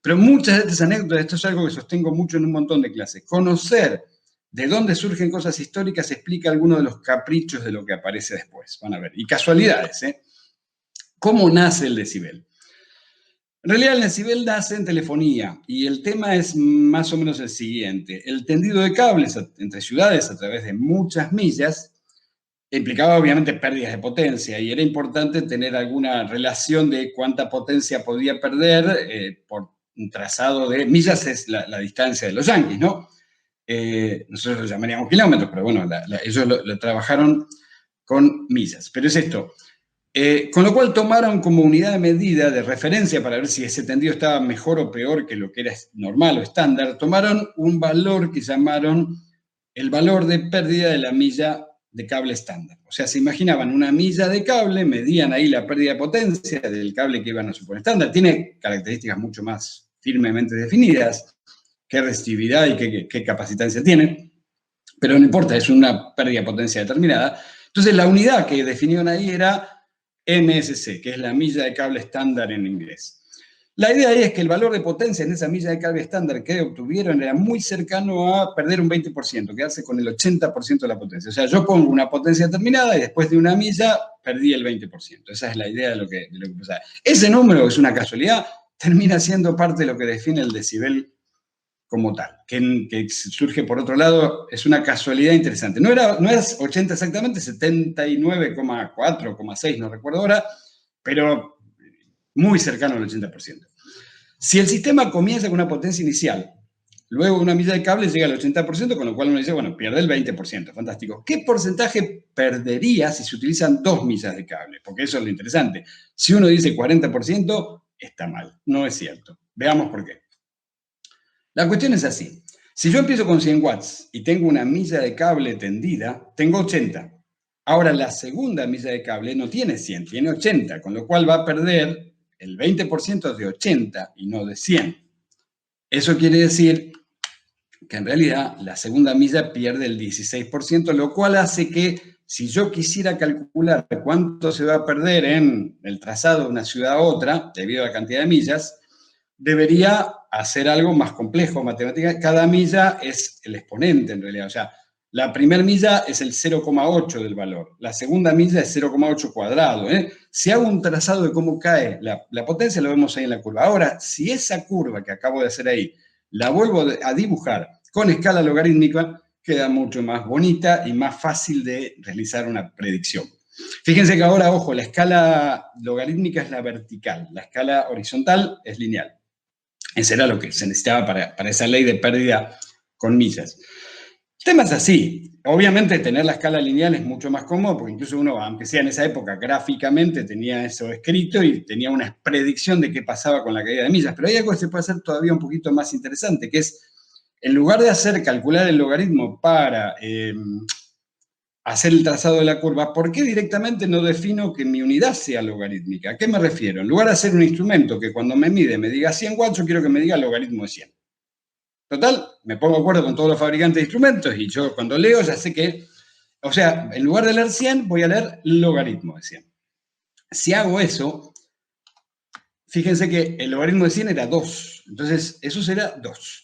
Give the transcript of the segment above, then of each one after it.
Pero muchas de estas anécdotas, esto es algo que sostengo mucho en un montón de clases. Conocer de dónde surgen cosas históricas explica algunos de los caprichos de lo que aparece después. Van a ver. Y casualidades, ¿eh? ¿Cómo nace el decibel? En realidad el decibel nace en telefonía y el tema es más o menos el siguiente. El tendido de cables entre ciudades a través de muchas millas implicaba obviamente pérdidas de potencia y era importante tener alguna relación de cuánta potencia podía perder por un trazado de millas, es la distancia de los yanquis, ¿no? Nosotros lo llamaríamos kilómetros, pero bueno, ellos lo trabajaron con millas. Pero es esto. Con lo cual tomaron como unidad de medida, de referencia para ver si ese tendido estaba mejor o peor que lo que era normal o estándar, tomaron un valor que llamaron el valor de pérdida de la milla de cable estándar. O sea, se imaginaban una milla de cable, medían ahí la pérdida de potencia del cable que iban a suponer estándar. Tiene características mucho más firmemente definidas, qué resistividad y qué capacitancia tiene, pero no importa, es una pérdida de potencia determinada. Entonces, la unidad que definieron ahí era MSC, que es la milla de cable estándar en inglés. La idea ahí es que el valor de potencia en esa milla de cable estándar que obtuvieron era muy cercano a perder un 20%, quedarse con el 80% de la potencia. O sea, yo pongo una potencia determinada y después de una milla perdí el 20%. Esa es la idea de lo que pasaba. Ese número, es una casualidad, termina siendo parte de lo que define el decibel como tal, que surge por otro lado, es una casualidad interesante. No es 80 exactamente, 79,4,6, no recuerdo ahora, pero muy cercano al 80%. Si el sistema comienza con una potencia inicial, luego una milla de cable llega al 80%, con lo cual uno dice, bueno, pierde el 20%, fantástico. ¿Qué porcentaje perdería si se utilizan 2 millas de cable? Porque eso es lo interesante. Si uno dice 40%, está mal, no es cierto. Veamos por qué. La cuestión es así. Si yo empiezo con 100 watts y tengo una milla de cable tendida, tengo 80. Ahora, la segunda milla de cable no tiene 100, tiene 80, con lo cual va a perder el 20% de 80 y no de 100. Eso quiere decir que en realidad la segunda milla pierde el 16%, lo cual hace que si yo quisiera calcular cuánto se va a perder en el trazado de una ciudad a otra, debido a la cantidad de millas, debería hacer algo más complejo, matemática. Cada milla es el exponente en realidad, o sea, la primera milla es el 0,8 del valor, la segunda milla es 0,8 cuadrado. Si hago un trazado de cómo cae la potencia, lo vemos ahí en la curva. Ahora, si esa curva que acabo de hacer ahí, la vuelvo a dibujar con escala logarítmica, queda mucho más bonita y más fácil de realizar una predicción. Fíjense que ahora, ojo, la escala logarítmica es la vertical, la escala horizontal es lineal. Ese era lo que se necesitaba para esa ley de pérdida con millas. El tema es así. Obviamente tener la escala lineal es mucho más cómodo, porque incluso uno, aunque sea en esa época, gráficamente tenía eso escrito y tenía una predicción de qué pasaba con la caída de millas. Pero hay algo que se puede hacer todavía un poquito más interesante, que es, en lugar de calcular el logaritmo para hacer el trazado de la curva, ¿por qué directamente no defino que mi unidad sea logarítmica? ¿A qué me refiero? En lugar de hacer un instrumento que cuando me mide me diga 100 watts, yo quiero que me diga logaritmo de 100. Total, me pongo de acuerdo con todos los fabricantes de instrumentos y yo cuando leo ya sé que, o sea, en lugar de leer 100, voy a leer logaritmo de 100. Si hago eso, fíjense que el logaritmo de 100 era 2, entonces eso será 2.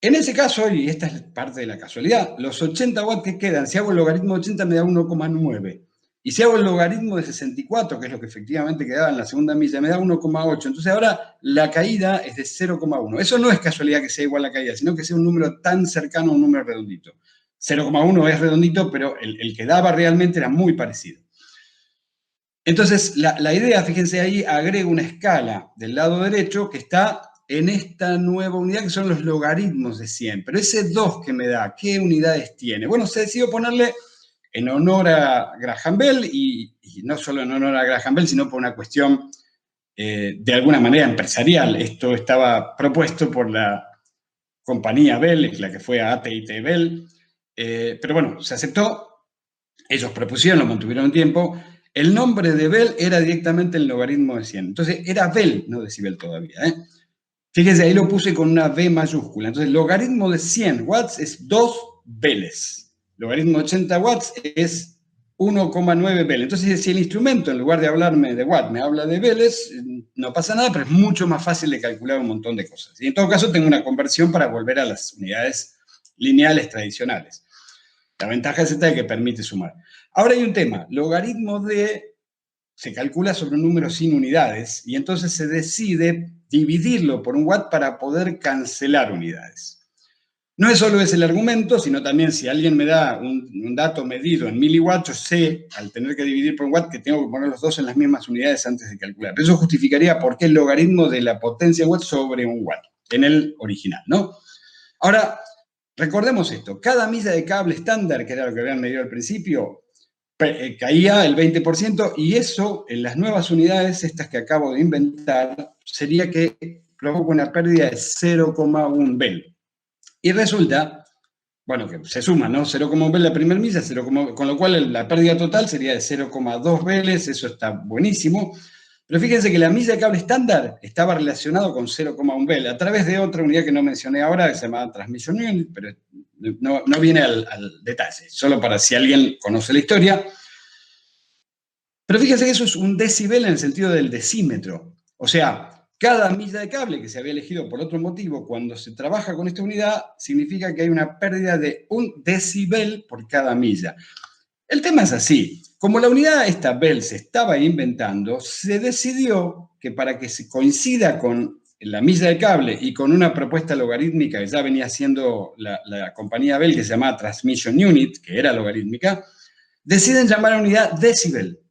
En ese caso, y esta es parte de la casualidad, los 80 watts que quedan, si hago el logaritmo de 80 me da 1,9. Y si hago el logaritmo de 64, que es lo que efectivamente quedaba en la segunda milla, me da 1,8. Entonces ahora la caída es de 0,1. Eso no es casualidad que sea igual la caída, sino que sea un número tan cercano a un número redondito. 0,1 es redondito, pero el que daba realmente era muy parecido. Entonces, la idea, fíjense ahí, agrego una escala del lado derecho que está en esta nueva unidad que son los logaritmos de 100. Pero ese 2 que me da, ¿qué unidades tiene? Bueno, se decidió ponerle en honor a Graham Bell y no solo en honor a Graham Bell, sino por una cuestión de alguna manera empresarial. Esto estaba propuesto por la compañía Bell, la que fue a AT&T Bell, pero bueno, se aceptó, ellos propusieron, lo mantuvieron un tiempo. El nombre de Bell era directamente el logaritmo de 100. Entonces, era Bell, no decibel todavía. Fíjense, ahí lo puse con una B mayúscula. Entonces, logaritmo de 100 watts es 2 Beles. Logaritmo de 80 watts es 1,9 Bell. Entonces, si el instrumento, en lugar de hablarme de watt, me habla de Beles, no pasa nada, pero es mucho más fácil de calcular un montón de cosas. Y en todo caso, tengo una conversión para volver a las unidades lineales tradicionales. La ventaja es esta de que permite sumar. Ahora hay un tema. Logaritmo de se calcula sobre un número sin unidades y entonces se decide dividirlo por un watt para poder cancelar unidades. No es solo ese el argumento, sino también si alguien me da un dato medido en miliwatts, yo sé, al tener que dividir por un watt, que tengo que poner los dos en las mismas unidades antes de calcular. Pero eso justificaría por qué el logaritmo de la potencia en watt sobre un watt, en el original, ¿no? Ahora, recordemos esto. Cada milla de cable estándar, que era lo que habían medido al principio, caía el 20%, y eso, en las nuevas unidades, estas que acabo de inventar, sería que provoca una pérdida de 0,1 Bell. Y resulta, bueno, que se suma, ¿no? 0,1 Bell la primera milla, con lo cual la pérdida total sería de 0,2 Beles, eso está buenísimo. Pero fíjense que la milla de cable estándar estaba relacionado con 0,1 Bell a través de otra unidad que no mencioné ahora, que se llama Transmission Unit, pero no viene al detalle, solo para si alguien conoce la historia. Pero fíjense que eso es un decibel en el sentido del decímetro. O sea, cada milla de cable que se había elegido por otro motivo, cuando se trabaja con esta unidad, significa que hay una pérdida de 1 decibel por cada milla. El tema es así. Como la unidad esta Bell se estaba inventando, se decidió que para que se coincida con la milla de cable y con una propuesta logarítmica que ya venía haciendo la compañía Bell, que se llamaba Transmission Unit, que era logarítmica, deciden llamar a la unidad decibel.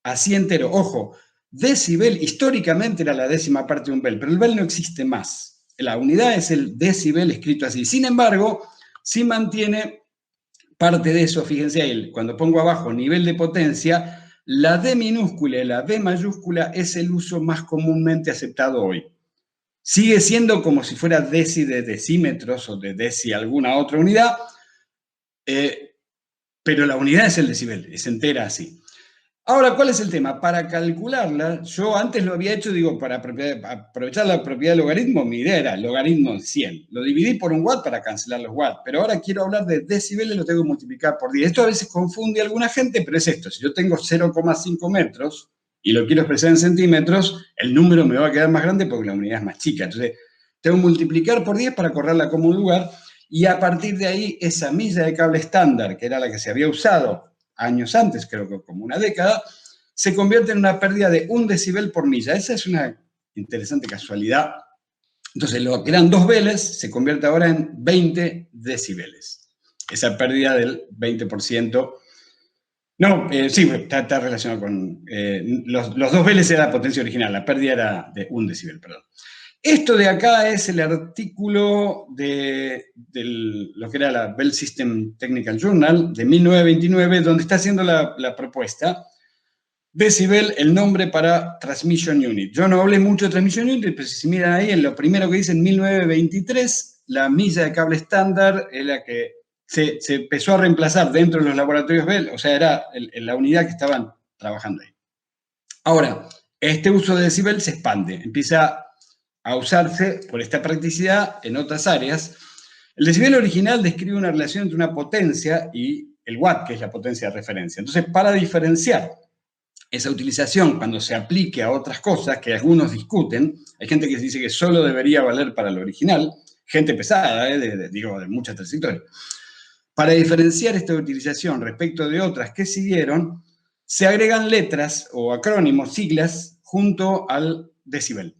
Así entero. Ojo, decibel históricamente era la décima parte de un Bell, pero el Bell no existe más. La unidad es el decibel escrito así. Sin embargo, sí mantiene parte de eso. Fíjense ahí, cuando pongo abajo nivel de potencia, la D minúscula y la B mayúscula es el uso más comúnmente aceptado hoy. Sigue siendo como si fuera deci de decímetros o de deci alguna otra unidad, pero la unidad es el decibel, es entera así. Ahora, ¿cuál es el tema? Para calcularla, yo antes lo había hecho, digo, para aprovechar la propiedad del logaritmo, mi idea era logaritmo 100. Lo dividí por un watt para cancelar los watts, pero ahora quiero hablar de decibeles, lo tengo que multiplicar por 10. Esto a veces confunde a alguna gente, pero es esto. Si yo tengo 0,5 metros y lo quiero expresar en centímetros, el número me va a quedar más grande porque la unidad es más chica. Entonces, tengo que multiplicar por 10 para correrla como un lugar, y a partir de ahí, esa milla de cable estándar, que era la que se había usado años antes, creo que como una década, se convierte en una pérdida de 1 decibel por milla. Esa es una interesante casualidad. Entonces, lo que eran 2 Beles se convierte ahora en 20 decibeles. Esa pérdida del 20%. No, sí, está relacionado con... los 2 Beles era la potencia original, la pérdida era de 1 decibel, perdón. Esto de acá es el artículo de lo que era la Bell System Technical Journal de 1929, donde está haciendo la propuesta. Decibel, el nombre para Transmission Unit. Yo no hablé mucho de Transmission Unit, pero si miran ahí, en lo primero que dice en 1923, la milla de cable estándar es la que se empezó a reemplazar dentro de los laboratorios Bell, o sea, era la unidad que estaban trabajando ahí. Ahora, este uso de decibel se expande, empieza a usarse por esta practicidad en otras áreas. El decibel original describe una relación entre una potencia y el watt, que es la potencia de referencia. Entonces, para diferenciar esa utilización cuando se aplique a otras cosas que algunos discuten, hay gente que dice que solo debería valer para lo original, gente pesada, digo, de mucha trayectoria. Para diferenciar esta utilización respecto de otras que siguieron, se agregan letras o acrónimos, siglas, junto al decibel.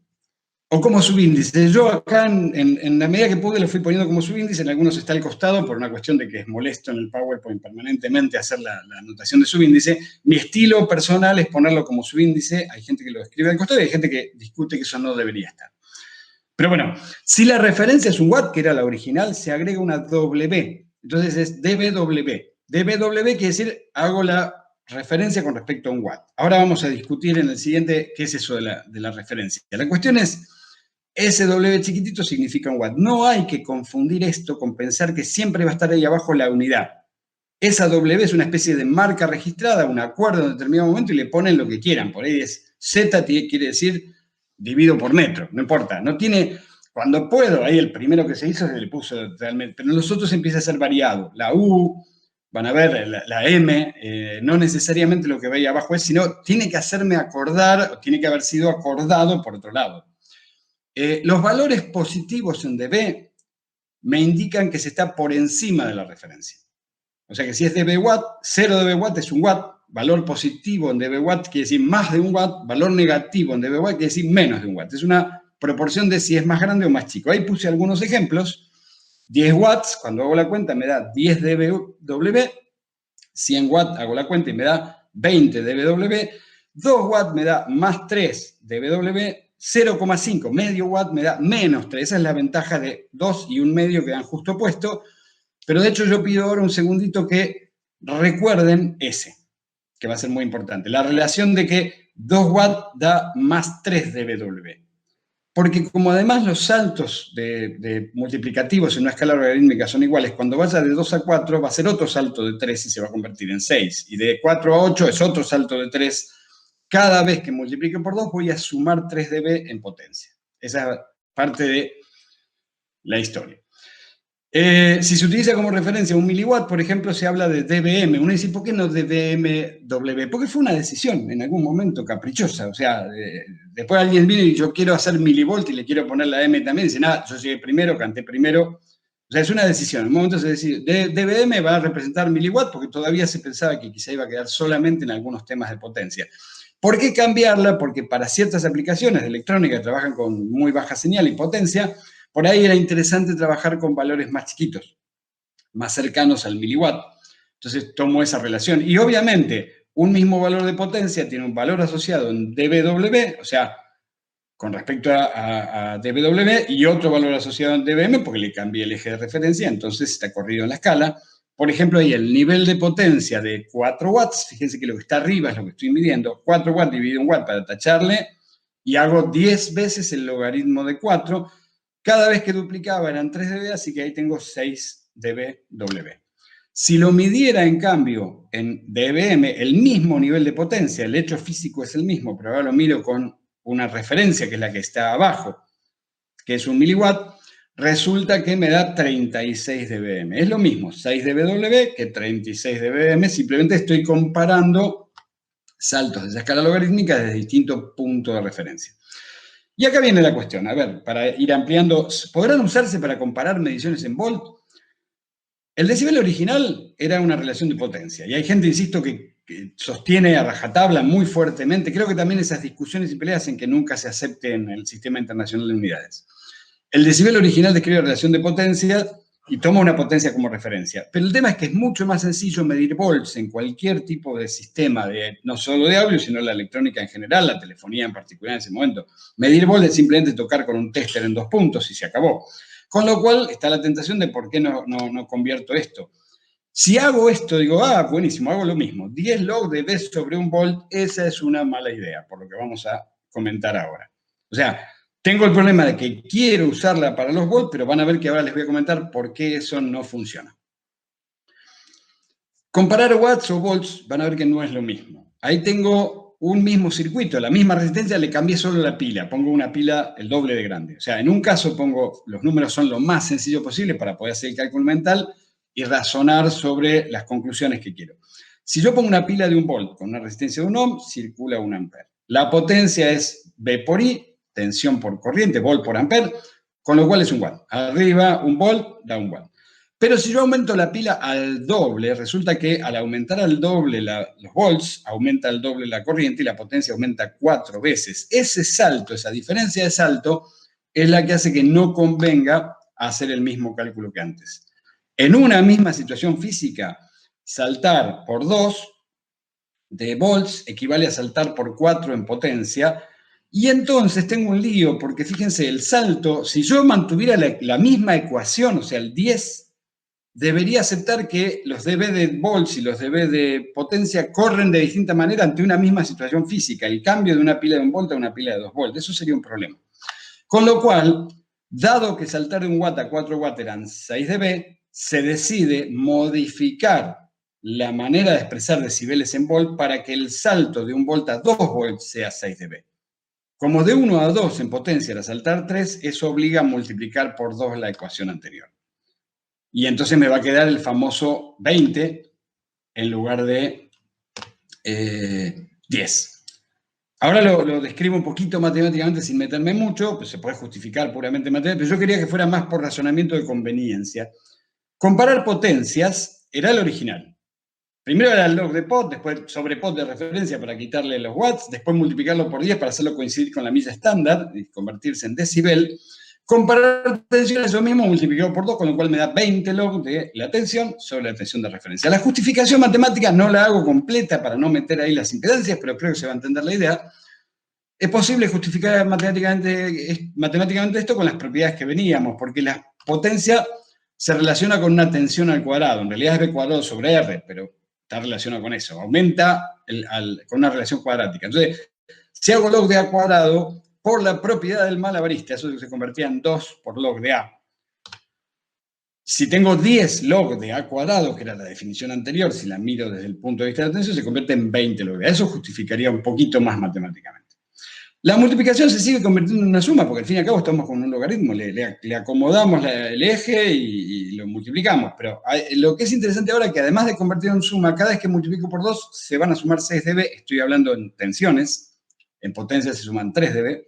O como subíndice. Yo acá, en la medida que pude, lo fui poniendo como subíndice. En algunos está al costado por una cuestión de que es molesto en el PowerPoint permanentemente hacer la anotación de subíndice. Mi estilo personal es ponerlo como subíndice. Hay gente que lo escribe al costado y hay gente que discute que eso no debería estar. Pero bueno, si la referencia es un watt, que era la original, se agrega una W. Entonces es dBW. dBW quiere decir, hago la referencia con respecto a un watt. Ahora vamos a discutir en el siguiente qué es eso de la referencia. La cuestión es, ese W chiquitito significa un watt. No hay que confundir esto con pensar que siempre va a estar ahí abajo la unidad. Esa W es una especie de marca registrada, un acuerdo en determinado momento, y le ponen lo que quieran. Por ahí es Z, quiere decir dividido por metro, no importa. No tiene, cuando puedo, ahí el primero que se hizo se le puso realmente, pero en los otros empieza a ser variado. La U, van a ver la M, no necesariamente lo que veía abajo es, sino tiene que hacerme acordar, o tiene que haber sido acordado por otro lado. Los valores positivos en dB me indican que se está por encima de la referencia. O sea que si es dB watt, 0 dB watt es un watt, valor positivo en dB watt quiere decir más de un watt, valor negativo en dB watt quiere decir menos de un watt. Es una proporción de si es más grande o más chico. Ahí puse algunos ejemplos. 10 watts, cuando hago la cuenta, me da 10 dBW. 100 watts, hago la cuenta y me da 20 dBW. 2 watts me da más 3 dBW. 0,5, medio watt me da menos 3. Esa es la ventaja de 2 y un medio que dan justo opuesto. Pero de hecho yo pido ahora un segundito que recuerden ese, que va a ser muy importante. La relación de que 2 watts da más 3 dBW. Porque como además los saltos de multiplicativos en una escala logarítmica son iguales, cuando vaya de 2 a 4 va a ser otro salto de 3 y se va a convertir en 6. Y de 4 a 8 es otro salto de 3. Cada vez que multiplique por 2 voy a sumar 3 dB en potencia. Esa es parte de la historia. Si se utiliza como referencia un miliwatt, por ejemplo, se habla de dBm. Uno dice, ¿por qué no dBmW? Porque fue una decisión en algún momento caprichosa. O sea, después alguien viene y yo quiero hacer milivolt y le quiero poner la M también. Dice, nada, yo llegué primero, canté primero. O sea, es una decisión. En un momento se decide, dBm va a representar miliwatt porque todavía se pensaba que quizá iba a quedar solamente en algunos temas de potencia. ¿Por qué cambiarla? Porque para ciertas aplicaciones de electrónica que trabajan con muy baja señal y potencia, por ahí era interesante trabajar con valores más chiquitos, más cercanos al miliwatt. Entonces tomo esa relación. Y obviamente, un mismo valor de potencia tiene un valor asociado en dBW, o sea, con respecto a dBW, y otro valor asociado en dBm, porque le cambié el eje de referencia, entonces está corrido en la escala. Por ejemplo, ahí el nivel de potencia de 4 watts, fíjense que lo que está arriba es lo que estoy midiendo, 4 watts dividido en watt para tacharle, y hago 10 veces el logaritmo de 4. Cada vez que duplicaba eran 3 dB, así que ahí tengo 6 dBW. Si lo midiera, en cambio, en dBm, el mismo nivel de potencia, el hecho físico es el mismo, pero ahora lo miro con una referencia, que es la que está abajo, que es un miliwatt, resulta que me da 36 dBm. Es lo mismo, 6 dBW que 36 dBm, simplemente estoy comparando saltos de esa escala logarítmica desde distintos puntos de referencia. Y acá viene la cuestión, a ver, para ir ampliando, ¿podrán usarse para comparar mediciones en volt? El decibel original era una relación de potencia, y hay gente, insisto, que sostiene a rajatabla muy fuertemente. Creo que también esas discusiones y peleas en que nunca se acepte en el Sistema Internacional de Unidades. El decibel original describe la relación de potencia y toma una potencia como referencia. Pero el tema es que es mucho más sencillo medir volts en cualquier tipo de sistema, no solo de audio, sino la electrónica en general, la telefonía en particular en ese momento. Medir volts es simplemente tocar con un tester en 2 puntos y se acabó. Con lo cual está la tentación de por qué no convierto esto. Si hago esto, digo, buenísimo, hago lo mismo. 10 log de D sobre un volt, esa es una mala idea, por lo que vamos a comentar ahora. O sea, tengo el problema de que quiero usarla para los volts, pero van a ver que ahora les voy a comentar por qué eso no funciona. Comparar watts o volts, van a ver que no es lo mismo. Ahí tengo un mismo circuito, la misma resistencia, le cambié solo la pila. Pongo una pila el doble de grande. O sea, en un caso pongo, los números son lo más sencillo posible para poder hacer el cálculo mental y razonar sobre las conclusiones que quiero. Si yo pongo una pila de 1 volt con una resistencia de 1 ohm, circula 1 ampere. La potencia es V por I, tensión por corriente, volt por ampere, con lo cual es 1 watt. Arriba 1 volt da 1 watt. Pero si yo aumento la pila al doble, resulta que al aumentar al doble los volts, aumenta al doble la corriente y la potencia aumenta 4 veces. Ese salto, esa diferencia de salto, es la que hace que no convenga hacer el mismo cálculo que antes. En una misma situación física, saltar por 2 de volts equivale a saltar por 4 en potencia, y entonces tengo un lío, porque fíjense, el salto, si yo mantuviera la misma ecuación, o sea, el 10, debería aceptar que los dB de volts y los dB de potencia corren de distinta manera ante una misma situación física, el cambio de una pila de 1 volt a una pila de 2 volts, eso sería un problema. Con lo cual, dado que saltar de 1 watt a 4 watts eran 6 dB, se decide modificar la manera de expresar decibeles en volt para que el salto de 1 volt a 2 volts sea 6 dB. Como de 1 a 2 en potencia era saltar 3, eso obliga a multiplicar por 2 la ecuación anterior. Y entonces me va a quedar el famoso 20 en lugar de 10. Ahora lo describo un poquito matemáticamente sin meterme mucho, pues se puede justificar puramente matemáticamente, pero yo quería que fuera más por razonamiento de conveniencia. Comparar potencias era el original. Primero era el log de pot, después sobre pot de referencia para quitarle los watts, después multiplicarlo por 10 para hacerlo coincidir con la milla estándar y convertirse en decibel. Comparar tensiones, eso mismo multiplicado por 2, con lo cual me da 20 log de la tensión sobre la tensión de referencia. La justificación matemática no la hago completa para no meter ahí las impedancias, pero creo que se va a entender la idea. Es posible justificar matemáticamente esto con las propiedades que veníamos, porque la potencia se relaciona con una tensión al cuadrado. En realidad es B cuadrado sobre R, pero está relacionado con eso. Aumenta con una relación cuadrática. Entonces, si hago log de A cuadrado, por la propiedad del malabarista, eso se convertía en 2 por log de A. Si tengo 10 log de A cuadrado, que era la definición anterior, si la miro desde el punto de vista de la tensión, se convierte en 20 log de A. Eso justificaría un poquito más matemáticamente. La multiplicación se sigue convirtiendo en una suma, porque al fin y al cabo estamos con un logaritmo, le acomodamos el eje y lo multiplicamos. Pero lo que es interesante ahora es que además de convertirlo en suma, cada vez que multiplico por 2 se van a sumar 6 dB, estoy hablando en tensiones, en potencia se suman 3 dB,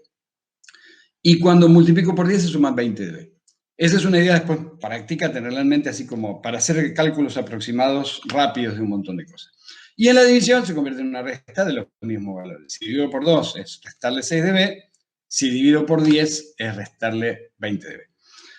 y cuando multiplico por 10 se suman 20 dB. Esa es una idea después práctica, tenerla en mente así como para hacer cálculos aproximados rápidos de un montón de cosas. Y en la división se convierte en una resta de los mismos valores. Si divido por 2 es restarle 6 dB, si divido por 10 es restarle 20 dB.